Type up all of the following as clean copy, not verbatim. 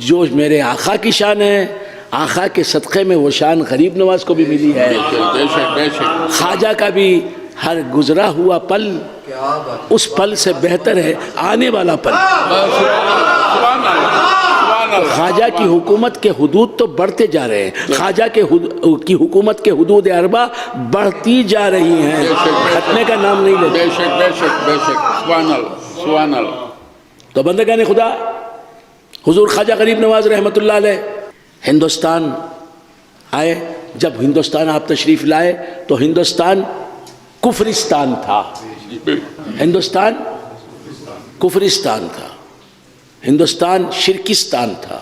جو میرے آقا کی شان ہے، آقا کے صدقے میں وہ شان غریب نواز کو بھی ملی ہے۔ خواجہ کا بھی ہر گزرا ہوا پل اس پل سے بہتر ہے آنے والا پل۔ خواجہ کی حکومت کے حدود تو بڑھتے جا رہے ہیں، خواجہ کی حکومت کے حدود اربع بڑھتی جا رہی ہیں، گھٹنے کا نام نہیں لیتے۔ بے شک بے شک بے شک، سبحان اللہ سبحان اللہ۔ تو بندگان خدا، حضور خواجہ غریب نواز رحمۃ اللہ علیہ ہندوستان آئے۔ جب ہندوستان آپ تشریف لائے تو ہندوستان کفرستان تھا، ہندوستان کفرستان تھا، ہندوستان شرکستان تھا۔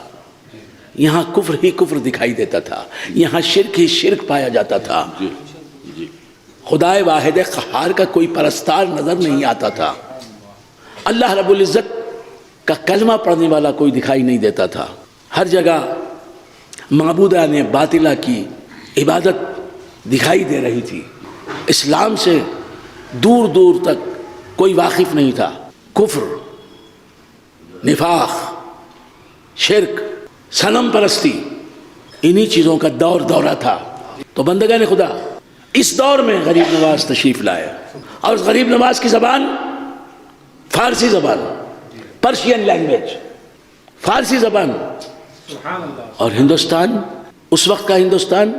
یہاں کفر ہی کفر دکھائی دیتا تھا، یہاں شرک ہی شرک پایا جاتا تھا، خدائے واحد قہار کا کوئی پرستار نظر نہیں آتا تھا، اللہ رب العزت کا کلمہ پڑھنے والا کوئی دکھائی نہیں دیتا تھا۔ ہر جگہ معبودان باطلہ کی عبادت دکھائی دے رہی تھی، اسلام سے دور دور تک کوئی واقف نہیں تھا۔ کفر، نفاق، شرک، صنم پرستی، انہی چیزوں کا دورہ تھا۔ تو بندگان خدا، اس دور میں غریب نواز تشریف لائے، اور اس غریب نواز کی زبان فارسی زبان، پرشین لینگویج، فارسی زبان، اور ہندوستان، اس وقت کا ہندوستان،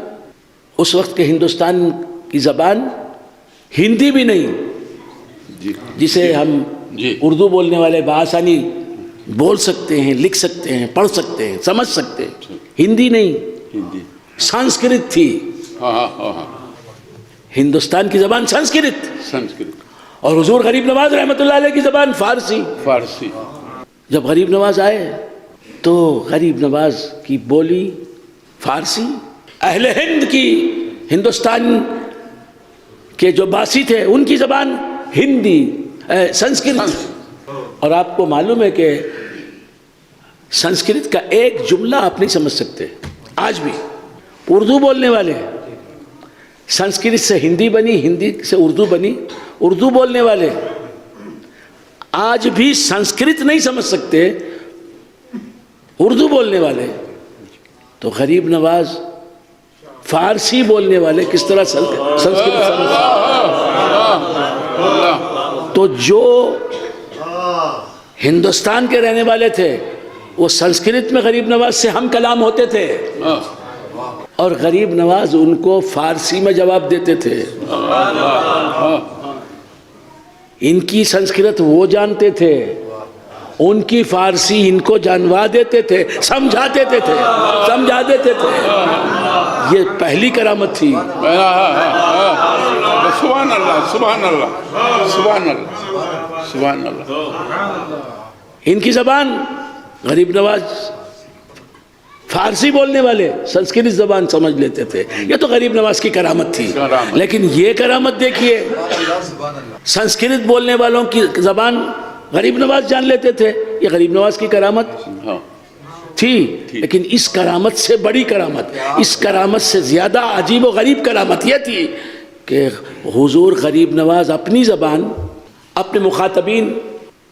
اس وقت کے ہندوستان کی زبان ہندی بھی نہیں، جسے ہم اردو بولنے والے بآسانی بول سکتے ہیں، لکھ سکتے ہیں، پڑھ سکتے ہیں، سمجھ سکتے ہیں، ہندی نہیں، سنسکرت تھی۔ ہندوستان کی زبان سنسکرت، اور حضور غریب نواز رحمۃ اللہ علیہ کی زبان فارسی۔ جب غریب نواز آئے تو غریب نواز کی بولی فارسی، اہل ہند کی، ہندوستان کے جو باسی تھے ان کی زبان ہندی، سنسکرت۔ اور آپ کو معلوم ہے کہ سنسکرت کا ایک جملہ آپ نہیں سمجھ سکتے آج بھی۔ اردو بولنے والے، سنسکرت سے ہندی بنی، ہندی سے اردو بنی، اردو بولنے والے آج بھی سنسکرت نہیں سمجھ سکتے، اردو بولنے والے۔ تو غریب نواز فارسی بولنے والے کس طرح سنسکرت سمجھ سکتے؟ تو جو ہندوستان کے رہنے والے تھے وہ سنسکرت میں غریب نواز سے ہم کلام ہوتے تھے، اور غریب نواز ان کو فارسی میں جواب دیتے تھے۔ ان کی سنسکرت وہ جانتے تھے، ان کی فارسی ان کو جانوا دیتے تھے، سمجھا دیتے تھے، سمجھا دیتے تھے۔ یہ پہلی کرامت تھی۔ سبحان اللہ سبحان اللہ سبحان اللہ سبحان اللہ۔ ان کی زبان، غریب نواز فارسی بولنے والے سنسکرت زبان سمجھ لیتے تھے۔ یہ تو غریب نواز کی کرامت تھی، لیکن یہ کرامت دیکھیے، سنسکرت بولنے والوں کی زبان غریب نواز جان لیتے تھے، یہ غریب نواز کی کرامت تھی۔ لیکن اس کرامت سے بڑی کرامت، اس کرامت سے زیادہ عجیب و غریب کرامت یہ تھی کہ حضور غریب نواز اپنی زبان اپنے مخاطبین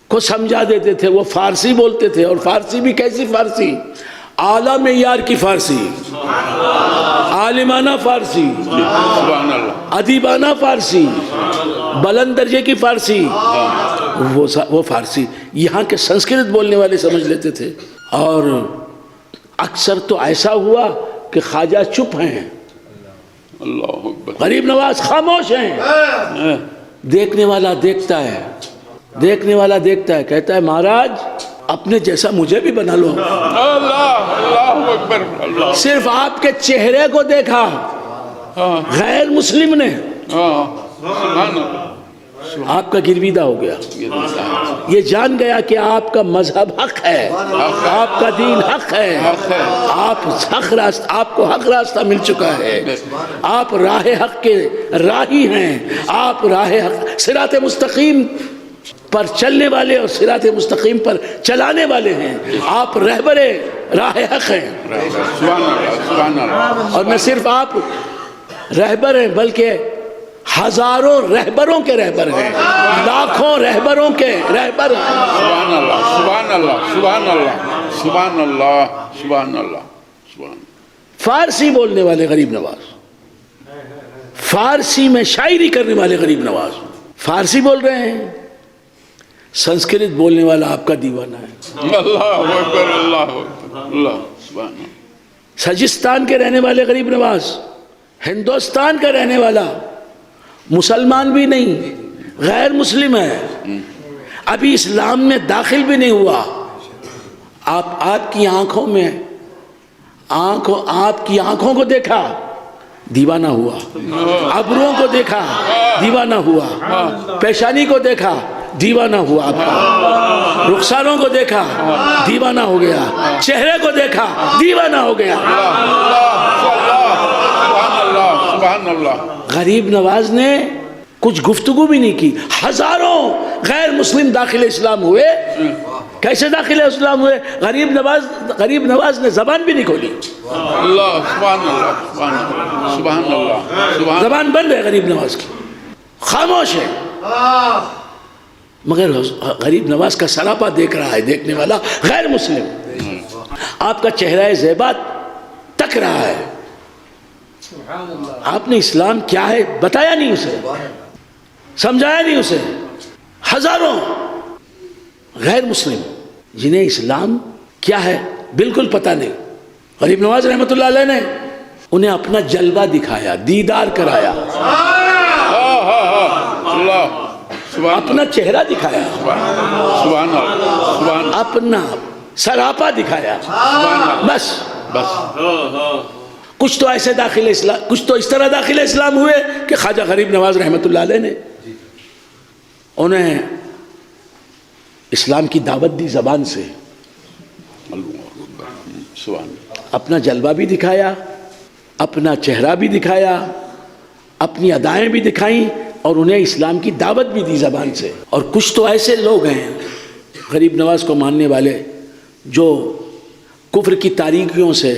کو سمجھا دیتے تھے۔ وہ فارسی بولتے تھے، اور فارسی بھی کیسی فارسی؟ اعلیٰ معیار کی فارسی، عالمانہ فارسی، ادیبانہ فارسی، بلند درجے کی فارسی، وہ فارسی یہاں کے سنسکرت بولنے والے سمجھ لیتے تھے۔ اور اکثر تو ایسا ہوا کہ خواجہ چپ ہیں، اللہ اکبر، غریب نواز خاموش ہیں۔ دیکھنے والا دیکھتا ہے، دیکھنے والا دیکھتا ہے، کہتا ہے مہاراج اپنے جیسا مجھے بھی بنا لو۔ اللہ اکبر، اللہ، صرف آپ کے چہرے کو دیکھا غیر مسلم نے، آپ کا گرویدہ ہو گیا، یہ جان گیا کہ آپ کا مذہب حق ہے، آپ کا دین حق ہے، آپ کو حق راستہ مل چکا ہے، آپ راہ حق کے راہی ہیں، آپ راہ حق صراط مستقیم پر چلنے والے اور صراط مستقیم پر چلانے والے ہیں، آپ رہبر راہ حق ہیں۔ اور نہ صرف آپ رہبر ہیں بلکہ ہزاروں رہبروں کے رہبر ہیں، لاکھوں رہبروں کے رہبر ہیں۔ سبحان اللہ سبحان اللہ سبحان اللہ سبحان اللہ سبحان اللہ سبحان فارسی بولنے والے غریب نواز، فارسی میں شاعری کرنے والے غریب نواز، فارسی بول رہے ہیں، سنسکرت بولنے والا آپ کا دیوانہ ہے۔ اللہ اکبر اللہ اکبر اللہ سبحان اللہ سجستان کے رہنے والے غریب نواز، ہندوستان کا رہنے والا، مسلمان بھی نہیں، غیر مسلم ہے، ابھی اسلام میں داخل بھی نہیں ہوا، آپ کی آنکھوں میں آپ کی آنکھوں کو دیکھا دیوانہ ہوا، ابروؤں کو دیکھا دیوانہ ہوا، پیشانی کو دیکھا دیوانہ ہوا، آپ کا رخساروں کو دیکھا دیوانہ ہو گیا، چہرے کو دیکھا دیوانہ ہو گیا۔ سبحان اللہ غریب نواز نے کچھ گفتگو بھی نہیں کی، ہزاروں غیر مسلم داخل اسلام ہوئے، کیسے داخل اسلام ہوئے؟ غریب نواز نے زبان بھی نہیں کھولی، اللہ سبحان اللہ سبحان اللہ سبحان اللہ سبحان زبان بند ہے غریب نواز کی، خاموش ہے، مگر غریب نواز کا سراپا دیکھ رہا ہے دیکھنے والا غیر مسلم، آپ کا چہرہ زیبات تک رہا ہے، آپ نے اسلام کیا ہے بتایا نہیں اسے، سمجھایا نہیں اسے۔ ہزاروں غیر مسلم جنہیں اسلام کیا ہے بالکل پتہ نہیں، غریب نواز رحمۃ اللہ علیہ نے انہیں اپنا جلوہ دکھایا، دیدار کرایا، اللہ اپنا چہرہ دکھایا، سبحان اللہ سبحان اپنا سراپا دکھایا، بس کچھ تو ایسے داخل اسلام، کچھ تو اس طرح داخل اسلام ہوئے کہ خواجہ غریب نواز رحمۃ اللہ علیہ نے انہیں اسلام کی دعوت دی زبان سے، سبحان اپنا جلوہ بھی دکھایا، اپنا چہرہ بھی دکھایا، اپنی ادائیں بھی دکھائیں، اور انہیں اسلام کی دعوت بھی دی زبان سے۔ اور کچھ تو ایسے لوگ ہیں غریب نواز کو ماننے والے جو کفر کی تاریکیوں سے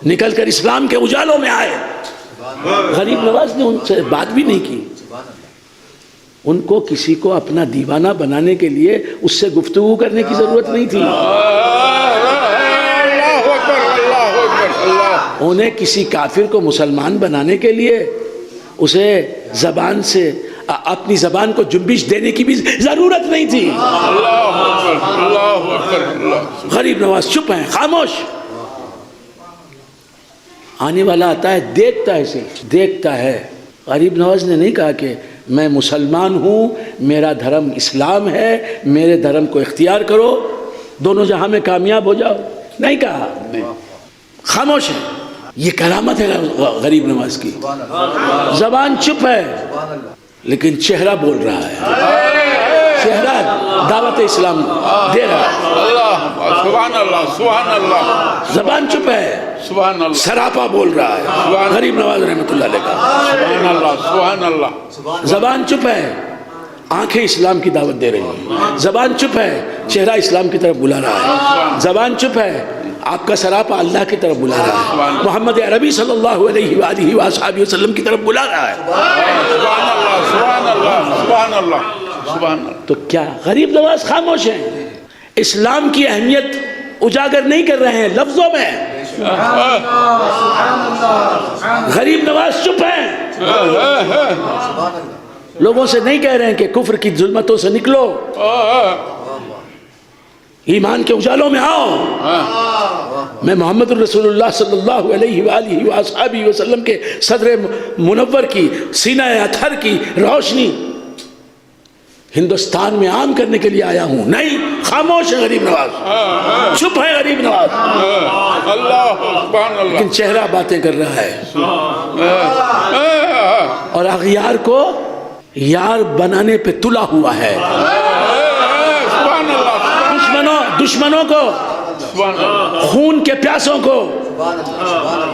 نکل کر اسلام کے اجالوں میں آئے، غریب نواز نے ان سے بات بھی نہیں کی، ان کو کسی کو اپنا دیوانہ بنانے کے لیے اس سے گفتگو کرنے کی ضرورت نہیں تھی، انہیں کسی کافر کو مسلمان بنانے کے لیے اسے زبان سے اپنی زبان کو جنبش دینے کی بھی ضرورت نہیں تھی۔ غریب نواز چپ ہیں، خاموش، آنے والا آتا ہے دیکھتا ہے، صرف دیکھتا ہے۔ غریب نواز نے نہیں کہا کہ میں مسلمان ہوں، میرا دھرم اسلام ہے، میرے دھرم کو اختیار کرو، دونوں جہاں میں کامیاب ہو جاؤ، نہیں کہا، خاموش ہے۔ یہ کرامت ہے غریب نواز کی، زبان چپ ہے لیکن چہرہ بول رہا ہے، چہرہ دعوت اسلام دے رہا ہے، سبحان اللہ سبحان اللہ زبان چپ ہے، سبحان اللہ سراپا بول رہا ہے غریب نواز رحمۃ اللہ علیہ کا، سبحان اللہ سبحان اللہ زبان چپ ہے، آنکھیں اسلام کی دعوت دے رہی ہیں، زبان چپ ہے، چہرہ اسلام کی طرف بلا رہا ہے، زبان چپ ہے، آپ کا سراپا اللہ کی طرف بلا رہا ہے، محمد عربی صلی اللہ علیہ وآلہ وآلہ وسلم کی طرف بلا رہا ہے۔ سبحان اللہ سبحان اللہ سبحان اللہ سبحان اللہ۔ تو کیا غریب نواز خاموش ہیں، اسلام کی اہمیت اجاگر نہیں کر رہے ہیں لفظوں میں، غریب نواز چپ ہیں، لوگوں سے نہیں کہہ رہے ہیں کہ کفر کی ظلمتوں سے نکلو، ایمان کے اجالوں میں آؤ، میں محمد الرسول اللہ صلی اللہ علیہ وآلہ وآلہ وسلم کے صدر منور کی سینہ اطہر کی روشنی ہندوستان میں عام کرنے کے لیے آیا ہوں۔ نہیں، خاموش ہے غریب نواز، چپ ہے غریب نواز، اللہ سبحان اللہ، لیکن چہرہ باتیں کر رہا ہے، اور اغیار کو یار بنانے پہ تلا ہوا ہے، سبحان اللہ دشمنوں کو، خون کے پیاسوں کو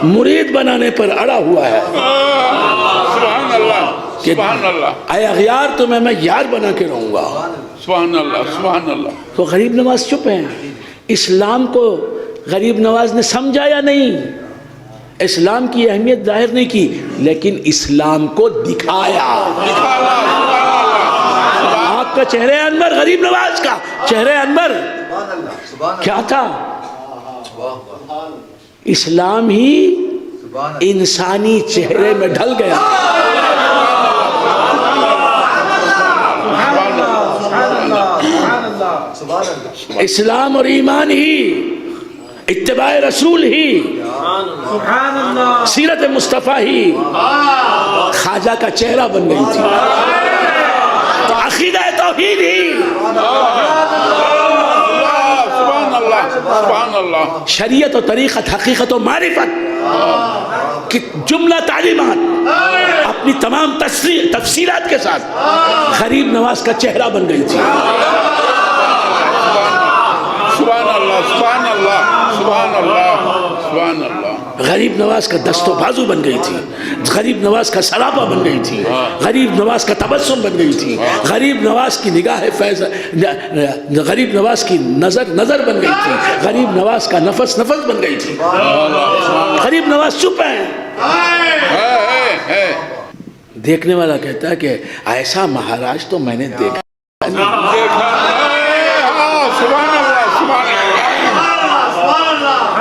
مرید بنانے پر اڑا ہوا ہے سبحان اللہ کہ سبحان اللہ اے اغیار تمہیں میں یار بنا کے رہوں گا۔ سبحان اللہ سبحان اللہ۔ تو غریب نواز چپ ہیں، اسلام کو غریب نواز نے سمجھایا نہیں، اسلام کی اہمیت ظاہر نہیں کی، لیکن اسلام کو دکھایا۔ آپ کا چہرہ انور، غریب نواز کا چہرہ انور کیا تھا؟ اسلام ہی انسانی چہرے میں ڈھل گیا. اسلام اور ایمان ہی، اتباع رسول ہی، سیرت مصطفیٰ ہی خواجہ کا چہرہ بن گئی تھی. عقیدہ توحید ہی، سبحان اللہ، شریعت و طریقت، حقیقت و معرفت کی جملہ تعلیمات اپنی تمام تفصیلات کے ساتھ غریب نواز کا چہرہ بن گئی تھی. سبحان اللہ، سبحان اللہ، سبحان اللہ، سبحان اللہ. غریب نواز کا دست و بازو بن گئی تھی، غریب نواز کا سراپا بن گئی تھی، غریب نواز کا تبسم بن گئی تھی، غریب نواز کی نگاہ فیض، غریب نواز کی نظر بن گئی تھی، غریب نواز کا نفس بن گئی تھی. غریب نواز چپ ہیں. دیکھنے والا کہتا ہے کہ ایسا مہاراج تو میں نے دیکھا.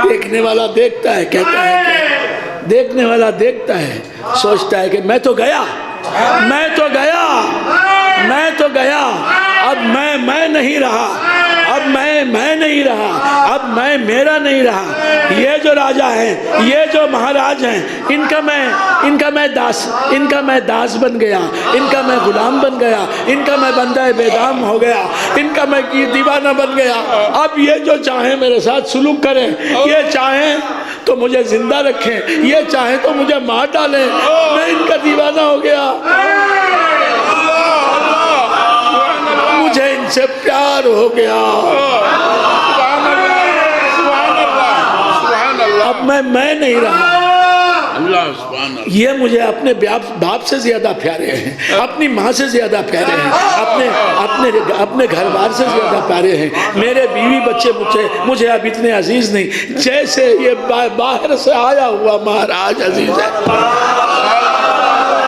دیکھنے والا دیکھتا ہے، کہتا ہے کہ دیکھنے والا دیکھتا ہے، سوچتا ہے کہ میں تو گیا، اب میں نہیں رہا، اب میں نہیں رہا، اب میں میرا نہیں رہا. یہ جو راجہ ہیں، یہ جو مہاراج ہیں، ان کا میں داس بن گیا، ان کا میں غلام بن گیا، ان کا میں بندہ بے دام ہو گیا، ان کا میں دیوانہ بن گیا. اب یہ جو چاہیں میرے ساتھ سلوک کریں، یہ چاہیں تو مجھے زندہ رکھیں، یہ چاہیں تو مجھے مار ڈالیں، میں ان کا دیوانہ ہو گیا. مجھے ان سے پیار ہو گیا، اب میں نہیں رہا. یہ مجھے اپنے باپ سے زیادہ پیارے ہیں، اپنی ماں سے زیادہ پیارے ہیں، اپنے گھر بار سے زیادہ پیارے ہیں. میرے بیوی بچے مجھے اب اتنے عزیز نہیں جیسے یہ باہر سے آیا ہوا مہاراج عزیز ہے.